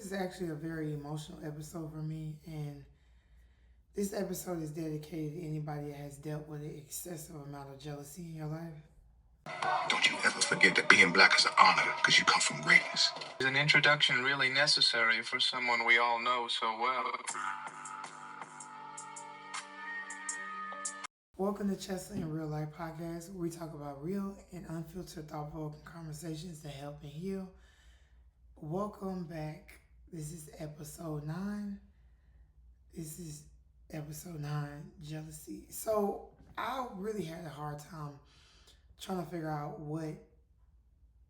is actually a very emotional episode for me, and this episode is dedicated to anybody that has dealt with an excessive amount of jealousy in your life. Don't you ever forget that being black is an honor because you come from greatness. Is an introduction really necessary for someone we all know so well? Welcome to Chesley in Real Life podcast, where we talk about real and unfiltered, thought-provoking conversations that help and heal. Welcome back. This is episode 9. Jealousy. So I really had a hard time trying to figure out what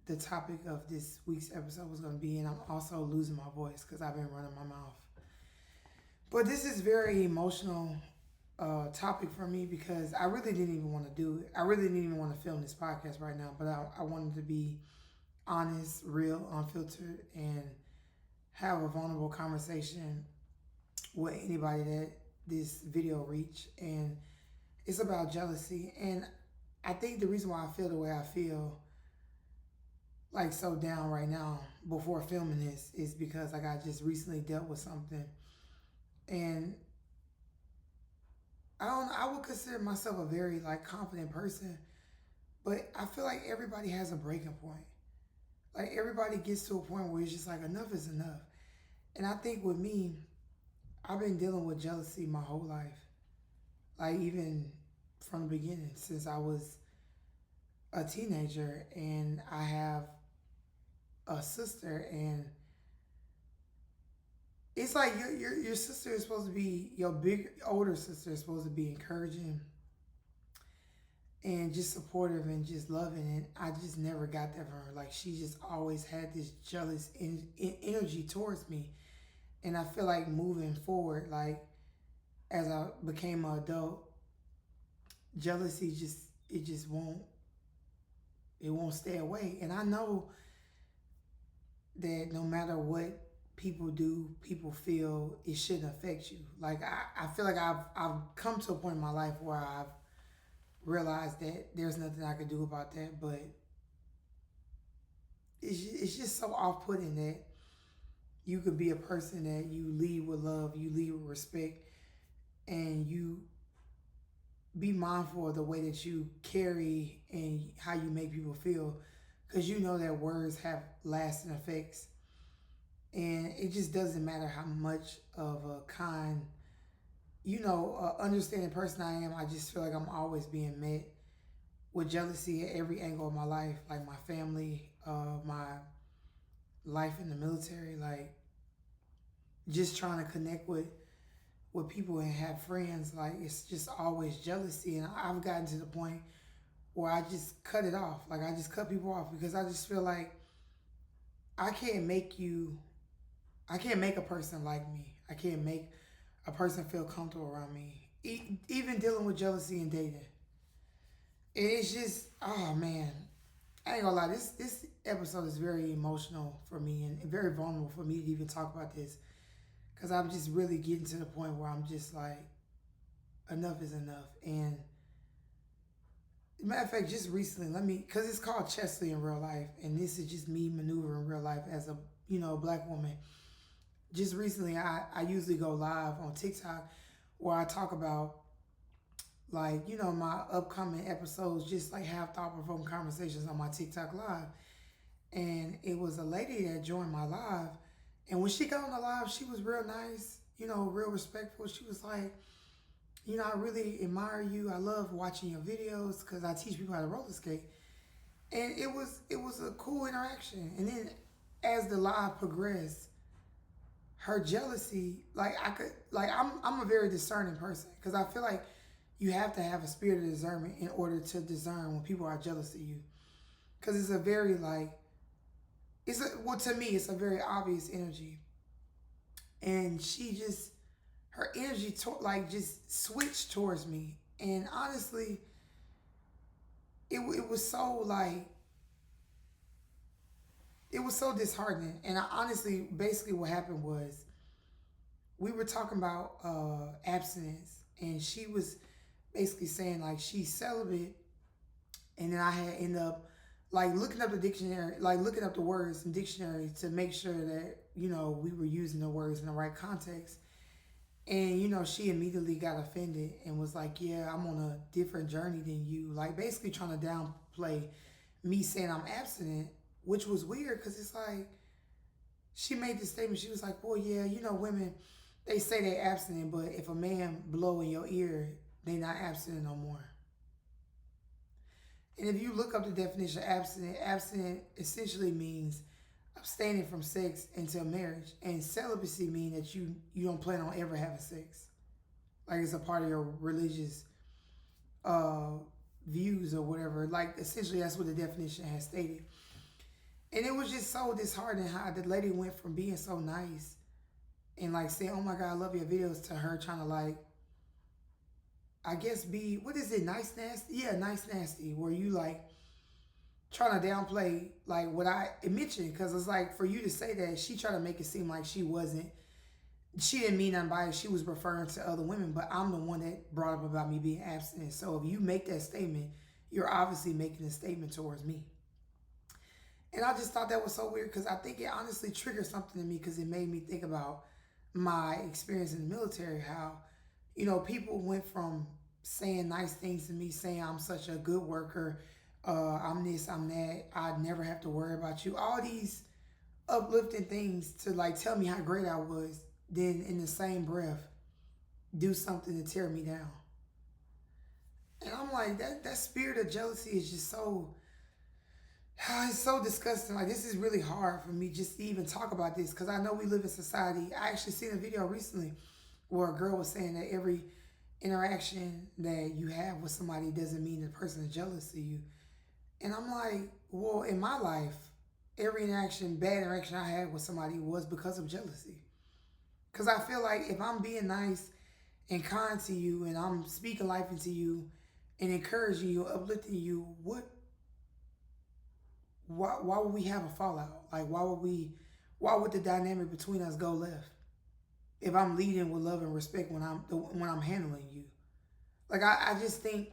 the topic of this week's episode was going to be, and I'm also losing my voice because I've been running my mouth. But this is very emotional topic for me because I really didn't even want to do it. I really didn't even want to film this podcast right now, but I wanted to be honest, real, unfiltered, and have a vulnerable conversation with anybody that this video reach. And it's about jealousy. And I think the reason why I feel the way I feel, like so down right now before filming this, is because like I just recently dealt with something. And I would consider myself a very like confident person, but I feel like everybody has a breaking point. Like everybody gets to a point where it's just like enough is enough. And I think with me, I've been dealing with jealousy my whole life. Like even from the beginning, since I was a teenager, and I have a sister, and it's like your sister is supposed to be, your big older sister is supposed to be encouraging and just supportive and just loving, and I just never got that from her. Like she just always had this jealous energy towards me. And I feel like moving forward, like as I became an adult, jealousy won't stay away. And I know that no matter what people do, people feel, it shouldn't affect you. Like I feel like I've come to a point in my life where I've realized that there's nothing I can do about that, but it's just so off-putting that you could be a person that you lead with love, you lead with respect, and you be mindful of the way that you carry and how you make people feel, because you know that words have lasting effects. And it just doesn't matter how much of a kind, understanding person I am. I just feel like I'm always being met with jealousy at every angle of my life, like my family, my life in the military, like just trying to connect with people and have friends. Like it's just always jealousy, and I've gotten to the point where I just cut it off. Like I just cut people off because I just feel like I can't make a person like me. I can't make a person feel comfortable around me. Even dealing with jealousy and dating. And it's just, oh man, I ain't gonna lie. This episode is very emotional for me and very vulnerable for me to even talk about this, because I'm just really getting to the point where I'm just like, enough is enough. And matter of fact, just recently, because it's called Chesley in Real Life, and this is just me maneuvering real life as a black woman. Just recently, I usually go live on TikTok where I talk about like, my upcoming episodes, just like have thought-provoking conversations on my TikTok live. And it was a lady that joined my live, and when she got on the live, she was real nice, real respectful. She was like, I really admire you. I love watching your videos because I teach people how to roller skate. And it was a cool interaction. And then as the live progressed, her jealousy, I'm a very discerning person, because I feel like you have to have a spirit of discernment in order to discern when people are jealous of you. Because it's a very to me, it's a very obvious energy. And her energy just switched towards me. And honestly, it was so it was so disheartening. And basically what happened was, we were talking about abstinence, and she was basically saying like she's celibate, and then I had ended up like looking up the dictionary, like looking up the words in dictionary to make sure that we were using the words in the right context. And, she immediately got offended and was like, yeah, I'm on a different journey than you. Like, basically trying to downplay me saying I'm abstinent, which was weird because it's like, she made this statement. She was like, well, yeah, women, they say they abstinent, but if a man blow in your ear, they not abstinent no more. And if you look up the definition of abstinent essentially means abstaining from sex until marriage, and celibacy means that you don't plan on ever having sex, like it's a part of your religious views or whatever. Like essentially, that's what the definition has stated. And it was just so disheartening how the lady went from being so nice and like saying, "Oh my God, I love your videos," to her trying to like, I guess be, what is it, nice nasty? Yeah, nice nasty, where you like trying to downplay like what I mentioned, because it's like for you to say that, she tried to make it seem like she didn't mean nothing by it. She was referring to other women, but I'm the one that brought up about me being abstinent. So if you make that statement, you're obviously making a statement towards me. And I just thought that was so weird because I think it honestly triggered something in me, because it made me think about my experience in the military, how, people went from saying nice things to me, saying I'm such a good worker, I'm this, I'm that, I'd never have to worry about you, all these uplifting things to like tell me how great I was, then in the same breath do something to tear me down. And I'm like, that spirit of jealousy is just so, it's so disgusting. Like, this is really hard for me just to even talk about this, because I know we live in society. I actually seen a video recently where a girl was saying that every interaction that you have with somebody doesn't mean the person is jealous of you. And I'm like, well, in my life, every bad interaction I had with somebody was because of jealousy. Because I feel like if I'm being nice and kind to you and I'm speaking life into you and encouraging you, uplifting you, why would we have a fallout? Like, why would the dynamic between us go left if I'm leading with love and respect when I'm handling you? Like, I just think,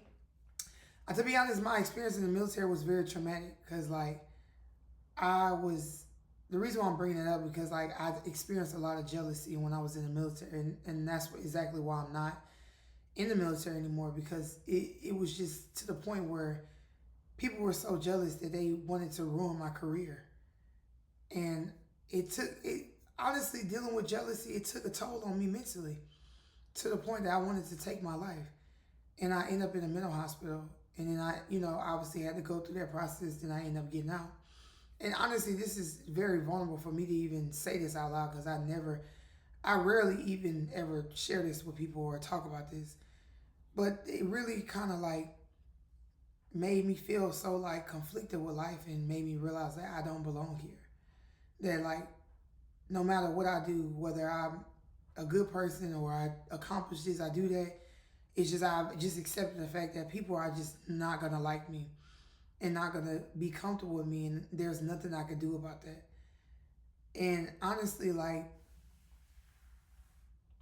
to be honest, my experience in the military was very traumatic, because like the reason why I'm bringing it up, because like I experienced a lot of jealousy when I was in the military, and that's exactly why I'm not in the military anymore, because it was just to the point where people were so jealous that they wanted to ruin my career. And honestly, dealing with jealousy, it took a toll on me mentally, to the point that I wanted to take my life. And I ended up in a mental hospital. And then I, obviously had to go through that process. Then I ended up getting out. And honestly, this is very vulnerable for me to even say this out loud, because I rarely even ever share this with people or talk about this. But it really kind of like made me feel so like conflicted with life, and made me realize that I don't belong here. That like, no matter what I do, whether I'm a good person or I accomplish this, I do that, it's just, I've just accepted the fact that people are just not going to like me and not going to be comfortable with me, and there's nothing I could do about that. And honestly, like,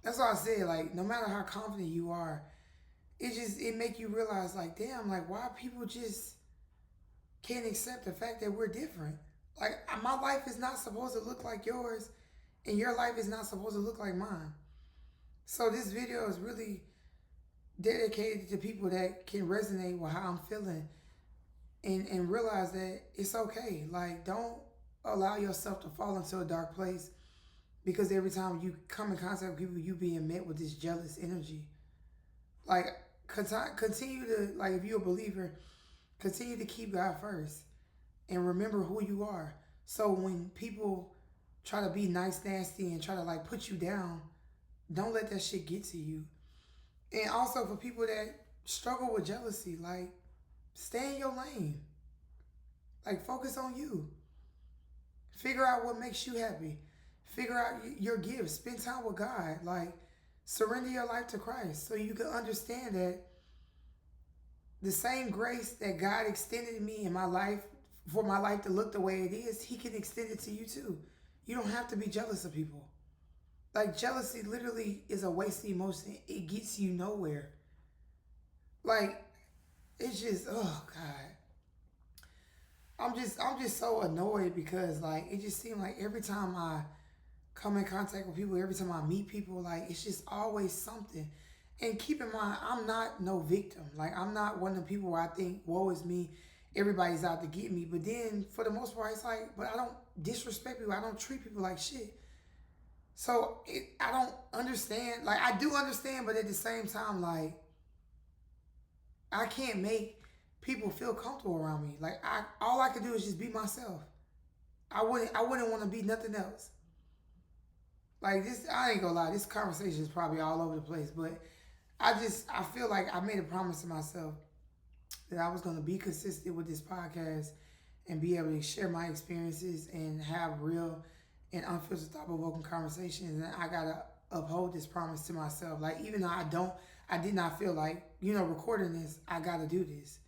that's why I said, like, no matter how confident you are, it make you realize, like, damn, like, why people just can't accept the fact that we're different. Like, my life is not supposed to look like yours, and your life is not supposed to look like mine. So this video is really dedicated to people that can resonate with how I'm feeling, and realize that it's okay. Like, don't allow yourself to fall into a dark place because every time you come in contact with people, you being met with this jealous energy. Like, continue to, like, if you're a believer, continue to keep God first and remember who you are. So when people try to be nice, nasty, and try to like put you down, don't let that shit get to you. And also for people that struggle with jealousy, like, stay in your lane. Like, focus on you. Figure out what makes you happy. Figure out your gifts. Spend time with God. Like, surrender your life to Christ so you can understand that the same grace that God extended me in my life, for my life to look the way it is, He can extend it to you too. You don't have to be jealous of people. Like, jealousy literally is a wasted emotion. It gets you nowhere. Like, it's just, oh God. I'm just so annoyed because like, it just seemed like every time I come in contact with people, every time I meet people, like it's just always something. And keep in mind, I'm not no victim. Like I'm not one of the people where I think, woe is me, everybody's out to get me. But then for the most part, it's like, but I don't disrespect people. I don't treat people like shit. So I don't understand. Like I do understand, but at the same time, like I can't make people feel comfortable around me. Like all I can do is just be myself. I wouldn't want to be nothing else. Like this, I ain't gonna lie. This conversation is probably all over the place, but I feel like I made a promise to myself that I was gonna be consistent with this podcast and be able to share my experiences and have real and unfiltered, thought-provoking conversations. And I gotta uphold this promise to myself. Like even though I did not feel like recording this. I gotta do this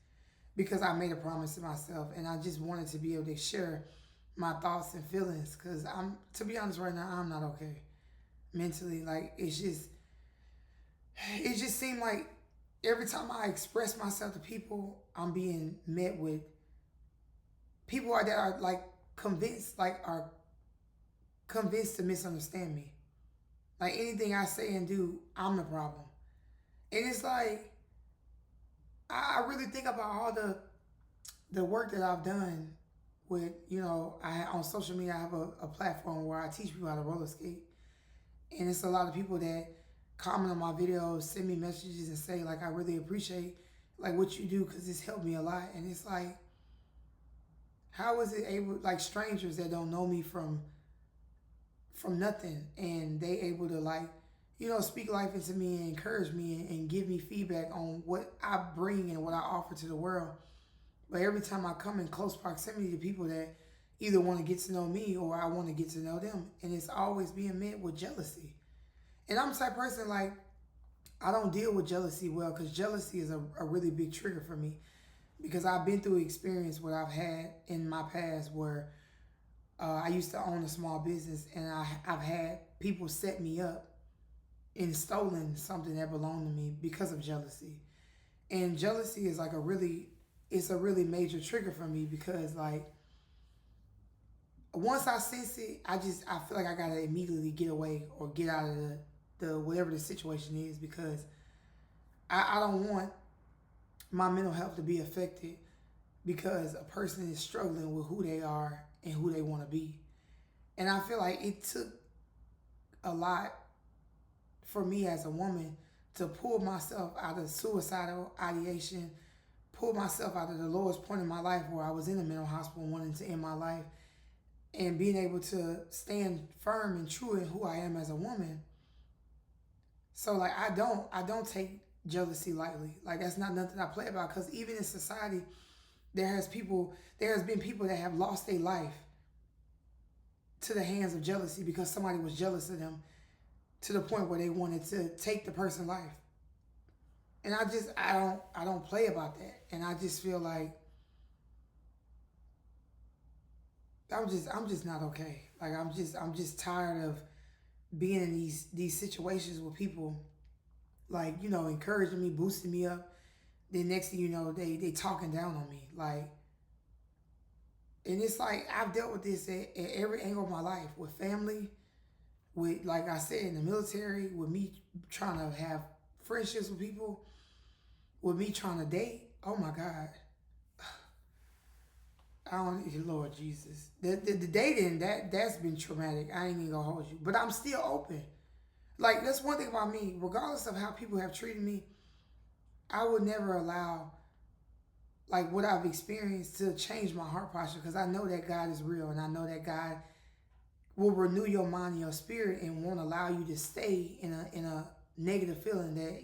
because I made a promise to myself, and I just wanted to be able to share my thoughts and feelings. Because to be honest, right now I'm not okay mentally. Like it just seemed like every time I express myself to people, I'm being met with people that are like are convinced to misunderstand me. Like anything I say and do, I'm the problem. And it's like I really think about all the work that I've done with on social media. I have a platform where I teach people how to roller skate, and it's a lot of people that comment on my videos, send me messages, and say like I really appreciate like what you do because it's helped me a lot. And it's like, how is it able, like strangers that don't know me from nothing, and they able to like speak life into me and encourage me and give me feedback on what I bring and what I offer to the world. But every time I come in close proximity to people that either want to get to know me or I want to get to know them, and it's always being met with jealousy. And I'm the type of person, like, I don't deal with jealousy well because jealousy is a really big trigger for me, because I've been through experience what I've had in my past where I used to own a small business, and I've had people set me up and stolen something that belonged to me because of jealousy. And jealousy is like it's a really major trigger for me because like once I sense it, I feel like I gotta immediately get away or get out of the whatever the situation is, because I don't want my mental health to be affected because a person is struggling with who they are and who they want to be. And I feel like it took a lot for me as a woman to pull myself out of suicidal ideation, pull myself out of the lowest point in my life where I was in a mental hospital wanting to end my life, and being able to stand firm and true in who I am as a woman. So like I don't take jealousy lightly. Like that's not nothing I play about, because even in society there has been people that have lost their life to the hands of jealousy because somebody was jealous of them to the point where they wanted to take the person's life. And I don't play about that. And I just feel like I'm just not okay. Like I'm just tired of being in these situations with people like, encouraging me, boosting me up. Then next thing you know, they talking down on me. Like, and it's like I've dealt with this at every angle of my life, with family, with, like I said, in the military, with me trying to have friendships with people, with me trying to date. Oh my God. I don't, Lord Jesus. The dating, that's been traumatic. I ain't even gonna hold you. But I'm still open. Like, that's one thing about me. Regardless of how people have treated me, I would never allow, like, what I've experienced to change my heart posture, because I know that God is real, and I know that God will renew your mind and your spirit and won't allow you to stay in a negative feeling that,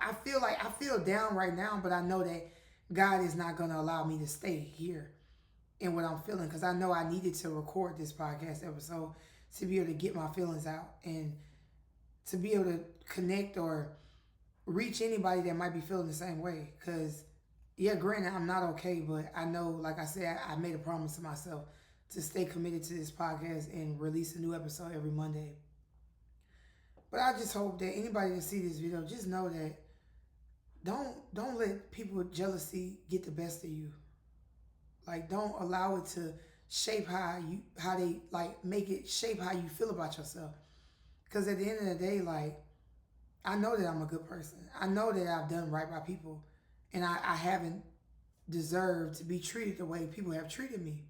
I feel down right now, but I know that God is not going to allow me to stay here in what I'm feeling, because I know I needed to record this podcast episode to be able to get my feelings out and to be able to connect or reach anybody that might be feeling the same way. Because, yeah, granted, I'm not okay, but I know, like I said, I made a promise to myself to stay committed to this podcast and release a new episode every Monday. But I just hope that anybody that see this video, just know that don't let people with jealousy get the best of you. Like, don't allow it shape how they like make it shape how you feel about yourself. Because at the end of the day, like, I know that I'm a good person. I know that I've done right by people, and I haven't deserved to be treated the way people have treated me.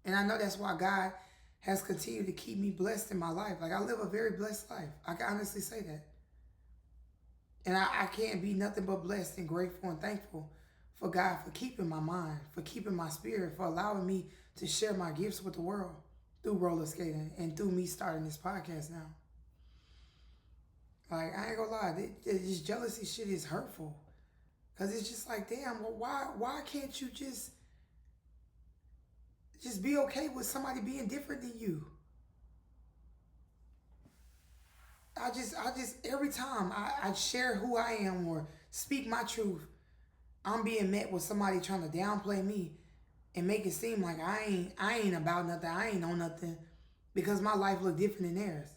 And I know that's why God has continued to keep me blessed in my life. Like, I live a very blessed life. I can honestly say that. And I can't be nothing but blessed and grateful and thankful for God for keeping my mind, for keeping my spirit, for allowing me to share my gifts with the world through roller skating and through me starting this podcast now. Like, I ain't gonna lie, this jealousy shit is hurtful. Cause it's just like, damn, well, why can't you just be okay with somebody being different than you? I just every time I share who I am or speak my truth, I'm being met with somebody trying to downplay me and make it seem like I ain't about nothing, I ain't on nothing, because my life look different than theirs.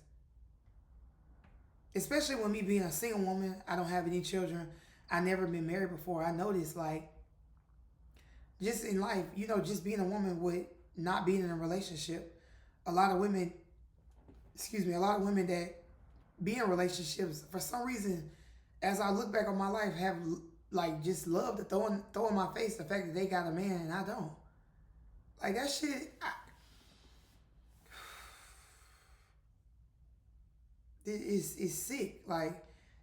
Especially with me being a single woman, I don't have any children, I never been married before. I noticed, like, just in life, just being a woman with not being in a relationship, a lot of women that be in relationships, for some reason, as I look back on my life, have like just love to throw in my face the fact that they got a man and I don't. Like, that shit, it's sick. Like,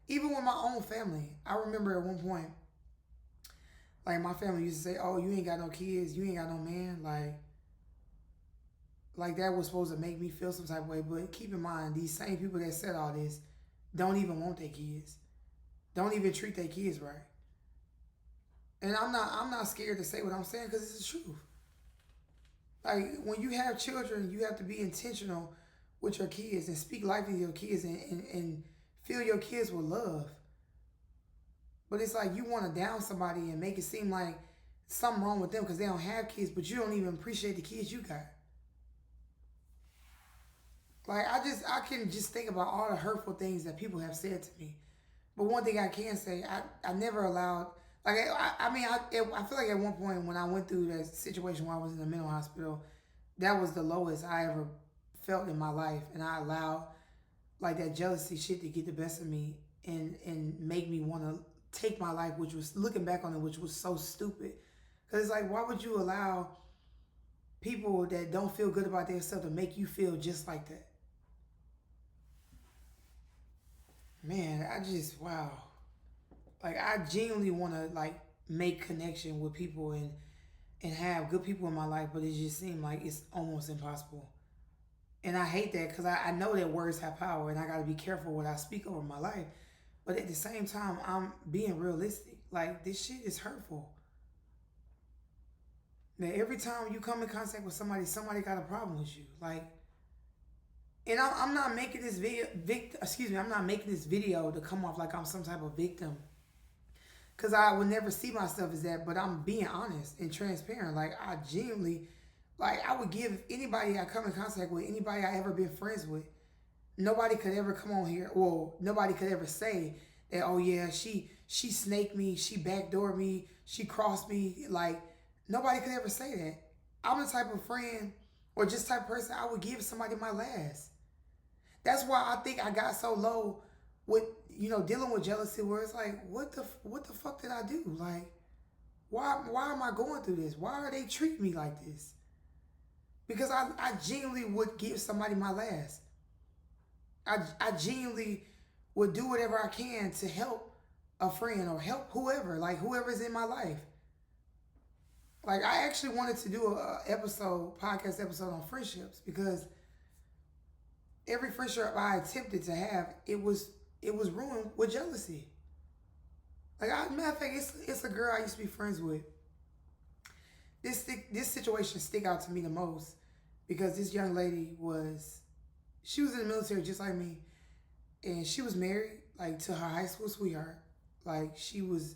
even with my own family, I remember at one point, like, my family used to say, "Oh, you ain't got no kids, you ain't got no man." Like that was supposed to make me feel some type of way. But keep in mind, these same people that said all this don't even want their kids, don't even treat their kids right. And I'm not scared to say what I'm saying, because it's the truth. Like, when you have children, you have to be intentional with your kids and speak life into your kids and fill your kids with love. But it's like you want to down somebody and make it seem like something wrong with them because they don't have kids, but you don't even appreciate the kids you got. Like, I can just think about all the hurtful things that people have said to me. But one thing I can say, I never allowed, like, I feel like at one point when I went through that situation where I was in the mental hospital, that was the lowest I ever felt in my life. And I allowed, like, that jealousy shit to get the best of me and make me want to take my life, which was, looking back on it, which was so stupid. Because it's like, why would you allow people that don't feel good about themselves to make you feel just like that? Man, wow. Like, I genuinely want to, like, make connection with people and have good people in my life, but it just seems like it's almost impossible. And I hate that, because I know that words have power, and I got to be careful what I speak over my life. But at the same time, I'm being realistic. Like, this shit is hurtful. Now, every time you come in contact with somebody got a problem with you. Like, and I'm not making this I'm not making this video to come off like I'm some type of victim, because I would never see myself as that. But I'm being honest and transparent. Like, I genuinely, like, I would give anybody I come in contact with, anybody I ever been friends with, nobody could ever come on here, well, nobody could ever say that, oh yeah, she snaked me, she backdoored me, she crossed me. Like, nobody could ever say that. I'm the type of friend or just type of person I would give somebody my last. That's why I think I got so low with, dealing with jealousy, where it's like, what the fuck did I do? Like, why am I going through this? Why are they treating me like this? Because I genuinely would give somebody my last. I genuinely would do whatever I can to help a friend or help whoever, like whoever's in my life. Like, I actually wanted to do a podcast episode on friendships, because every friendship I attempted to have, it was ruined with jealousy. Like, matter of fact, it's a girl I used to be friends with. This situation stick out to me the most, because this young lady she was in the military just like me, and she was married, like, to her high school sweetheart. Like, she was,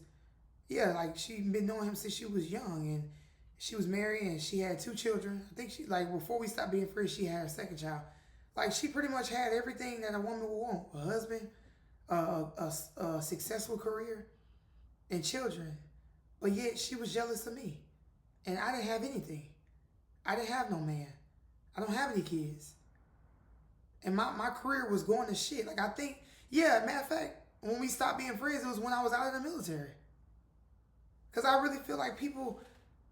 like, she'd been knowing him since she was young, and she was married, and she had 2 children. I think she, like, before we stopped being friends, she had her second child. Like, she pretty much had everything that a woman would want: a husband, a successful career, and children. But yet she was jealous of me, and I didn't have anything. I didn't have no man. I don't have any kids. And my career was going to shit. Like, I think, yeah, matter of fact, when we stopped being friends, it was when I was out of the military. Because I really feel like people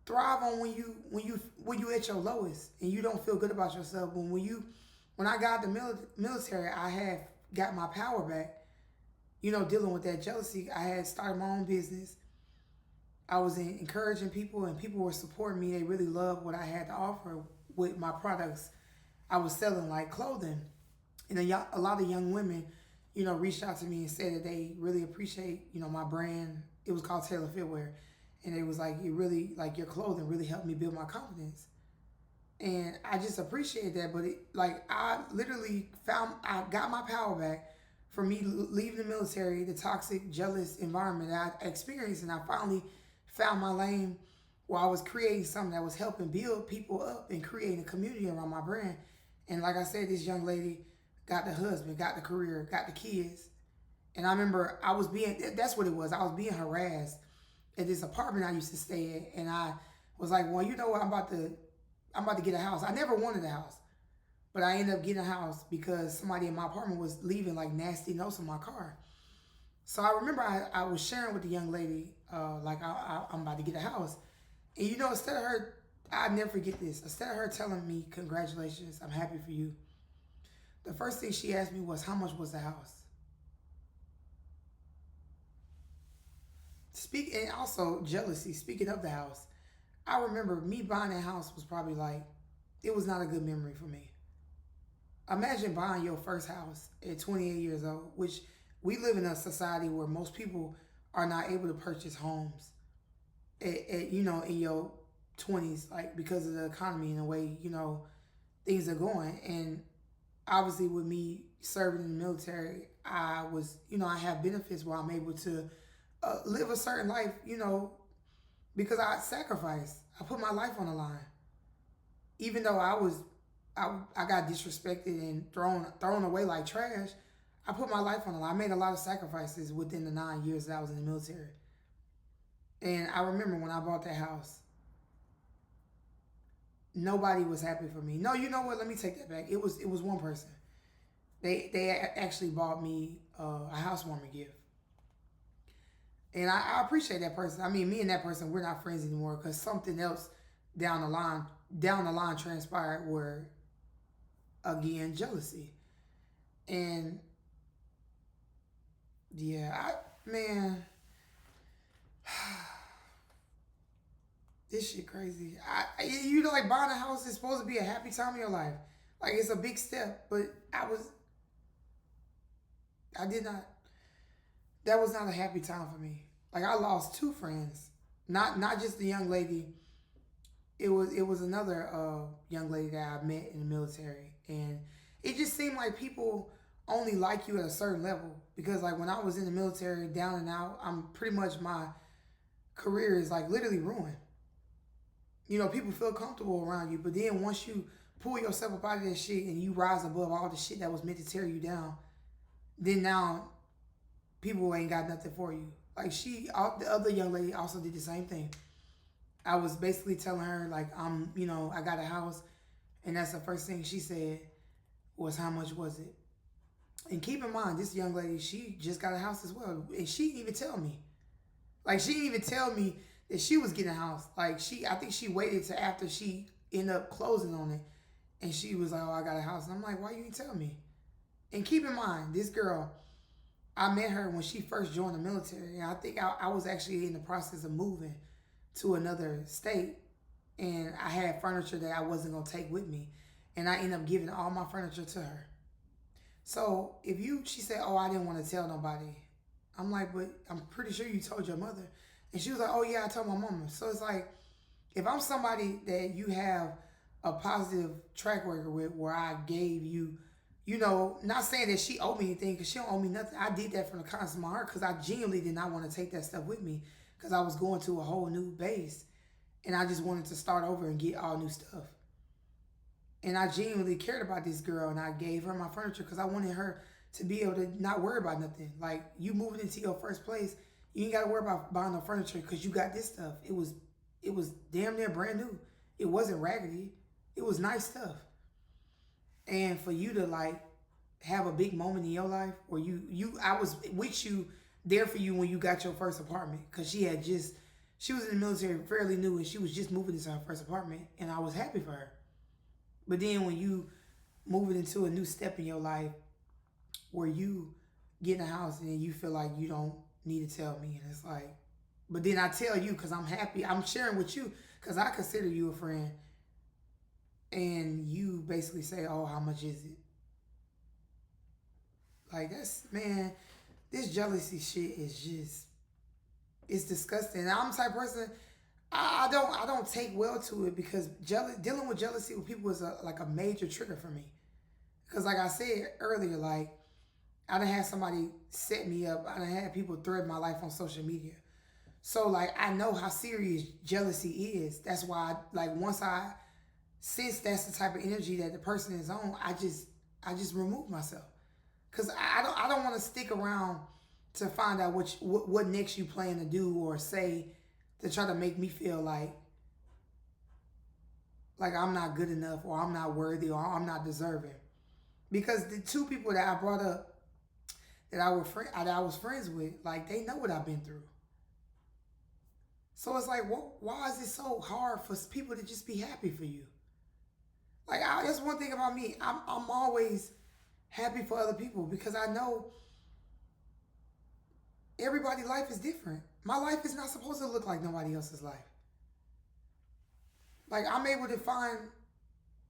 thrive on when you at your lowest and you don't feel good about yourself. When I got the military, I had got my power back. You know, dealing with that jealousy, I had started my own business. I was encouraging people, and people were supporting me. They really loved what I had to offer with my products I was selling, like clothing. And a lot of young women, you know, reached out to me and said that they really appreciate, you know, my brand. It was called Taylor Footwear. And it was like, it really, like, your clothing really helped me build my confidence. And I just appreciate that. But I literally I got my power back from me leaving the military, the toxic, jealous environment that I experienced. And I finally found my lane where I was creating something that was helping build people up and creating a community around my brand. And like I said, this young lady got the husband, got the career, got the kids. And I remember that's what it was. I was being harassed at this apartment I used to stay in. And I was like, well, you know what? I'm about to get a house. I never wanted a house. But I ended up getting a house because somebody in my apartment was leaving like nasty notes in my car. So I remember I was sharing with the young lady, I'm about to get a house. And you know, instead of her, I'll never forget this. Instead of her telling me, congratulations, I'm happy for you, the first thing she asked me was, how much was the house? And also jealousy, speaking of the house, I remember me buying that house was probably like, it was not a good memory for me. Imagine buying your first house at 28 years old, which we live in a society where most people are not able to purchase homes in your 20s, like, because of the economy and the way, you know, things are going. And obviously with me serving in the military, I have benefits where I'm able to live a certain life, you know, because I sacrificed. I put my life on the line. Even though I got disrespected and thrown away like trash, I put my life on the line. I made a lot of sacrifices within the 9 years that I was in the military. And I remember when I bought that house, nobody was happy for me. No, you know what? Let me take that back. It was one person. They actually bought me a housewarming gift. And I appreciate that person. I mean, me and that person, we're not friends anymore because something else down the line transpired where, again, jealousy. And yeah, man, this shit crazy. Like, buying a house is supposed to be a happy time in your life. Like, it's a big step, but that was not a happy time for me. Like, I lost two friends, not just the young lady. It was another young lady that I met in the military, and it just seemed like people only like you at a certain level. Because, like, when I was in the military, down and out, I'm pretty much, my career is like literally ruined. You know, people feel comfortable around you, but then once you pull yourself up out of that shit and you rise above all the shit that was meant to tear you down, then now people ain't got nothing for you. Like, the other young lady also did the same thing. I was basically telling her, like, I got a house, and that's the first thing she said was, how much was it? And keep in mind, this young lady, she just got a house as well, and she didn't even tell me. Like, she didn't even tell me that she was getting a house. Like, I think she waited till after she ended up closing on it, and she was like, oh, I got a house. And I'm like, why you didn't tell me? And keep in mind, this girl, I met her when she first joined the military, and I think I was actually in the process of moving to another state, and I had furniture that I wasn't going to take with me, and I ended up giving all my furniture to her. So she said, oh, I didn't want to tell nobody. I'm like, but I'm pretty sure you told your mother. And she was like, oh yeah, I told my mama. So it's like, if I'm somebody that you have a positive track record with, where I gave you, you know, not saying that she owed me anything, because she don't owe me nothing. I did that from the kindness of my heart because I genuinely did not want to take that stuff with me, because I was going to a whole new base and I just wanted to start over and get all new stuff. And I genuinely cared about this girl, and I gave her my furniture because I wanted her to be able to not worry about nothing. Like, you moving into your first place, you ain't got to worry about buying no furniture because you got this stuff. It was damn near brand new. It wasn't raggedy. It was nice stuff. And for you to like have a big moment in your life where I was with you, there for you when you got your first apartment, because she was in the military fairly new and she was just moving into her first apartment, and I was happy for her. But then when you moving into a new step in your life where you get in a house and then you feel like you don't need to tell me, and it's like, but then I tell you because I'm happy, I'm sharing with you because I consider you a friend, and you basically say, oh, how much is it? Like, that's, man, this jealousy shit is just, it's disgusting. And I'm the type of person, I don't take well to it, because dealing with jealousy with people is like a major trigger for me. Because like I said earlier, like, I done had somebody set me up. I done had people thread my life on social media. So like, I know how serious jealousy is. That's why like once I sense that's the type of energy that the person is on, I just remove myself. Cause I don't want to stick around to find out what next you plan to do or say to try to make me feel like I'm not good enough, or I'm not worthy, or I'm not deserving. Because the two people that I brought up that I was friends with, like, they know what I've been through. So it's like, why is it so hard for people to just be happy for you? Like, that's one thing about me. I'm always happy for other people, because I know everybody's life is different. My life is not supposed to look like nobody else's life. Like, I'm able to find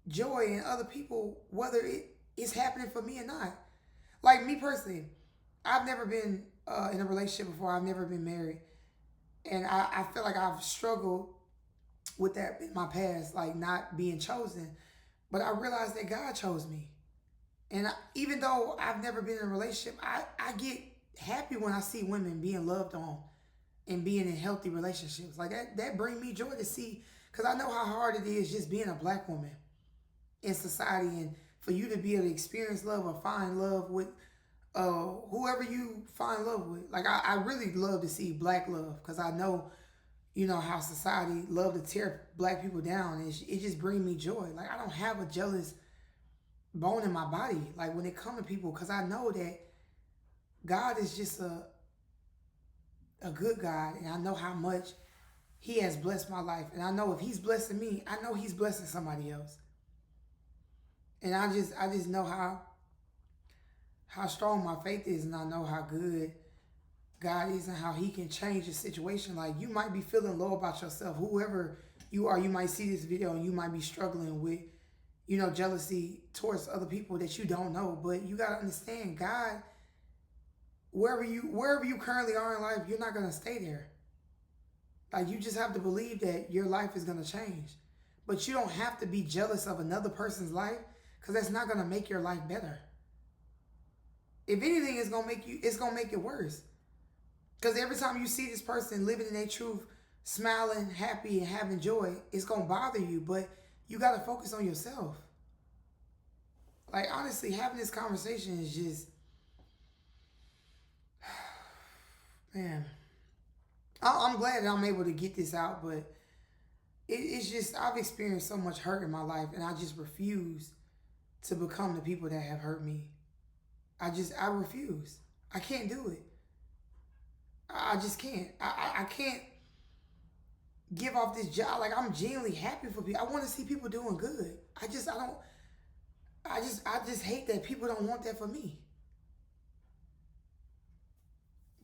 joy in other people, whether it is happening for me or not. Like, me personally, I've never been in a relationship before. I've never been married. And I feel like I've struggled with that in my past, like not being chosen. But I realized that God chose me. And even though I've never been in a relationship, I get happy when I see women being loved on and being in healthy relationships. Like, that brings me joy to see, because I know how hard it is just being a black woman in society, and for you to be able to experience love or find love with whoever you find love with. Like, I really love to see black love, because I know, how society love to tear black people down. And it just brings me joy. Like, I don't have a jealous bone in my body, like, when it comes to people, because I know that God is just a good God, and I know how much He has blessed my life. And I know if He's blessing me, I know He's blessing somebody else. And I just know how strong my faith is, and I know how good God is and how He can change the situation. Like, you might be feeling low about yourself, whoever you are. You might see this video and you might be struggling with, jealousy towards other people that you don't know. But you gotta understand, God, wherever you currently are in life, you're not gonna stay there. Like, you just have to believe that your life is gonna change. But you don't have to be jealous of another person's life, because that's not gonna make your life better. If anything, it's gonna make it worse. Because every time you see this person living in their truth, smiling, happy, and having joy, it's gonna bother you. But you gotta focus on yourself. Like, honestly, having this conversation is just, man, I'm glad that I'm able to get this out, but it's just, I've experienced so much hurt in my life, and I just refuse to become the people that have hurt me. I refuse. I can't do it. I just can't. I can't give off this job. Like, I'm genuinely happy for people. I want to see people doing good. I just hate that people don't want that for me.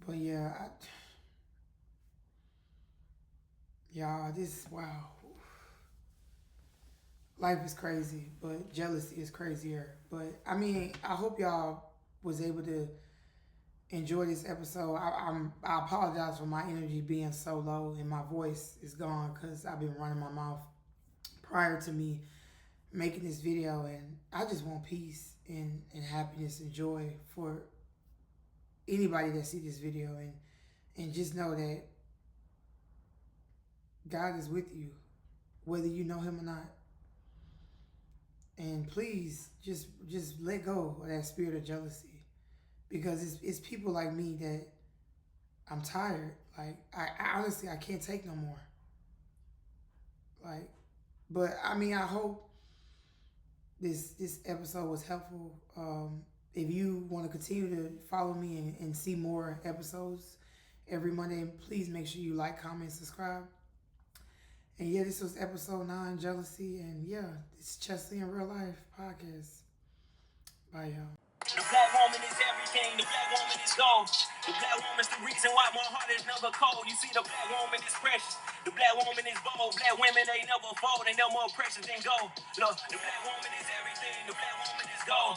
But yeah, y'all, wow. Life is crazy, but jealousy is crazier. But I mean, I hope y'all was able to enjoy this episode. I apologize for my energy being so low and my voice is gone, because I've been running my mouth prior to me making this video, and I just want peace and happiness and joy for anybody that see this video, and just know that God is with you, whether you know Him or not. And please just let go of that spirit of jealousy, because it's people like me that I'm tired. Like, I honestly, I can't take no more. Like, but I mean, I hope this episode was helpful. If you want to continue to follow me and see more episodes every Monday, please make sure you like, comment, subscribe. And yeah, this was episode 9, Jealousy. And yeah, it's Chesley in Real Life podcast. Bye, y'all. The black woman is everything. The black woman is gold. The black woman's the reason why my heart is never cold. You see, the black woman is precious. The black woman is bold. Black women, they never fold. They no more precious than gold. Look, the black woman is everything. The black woman is gold.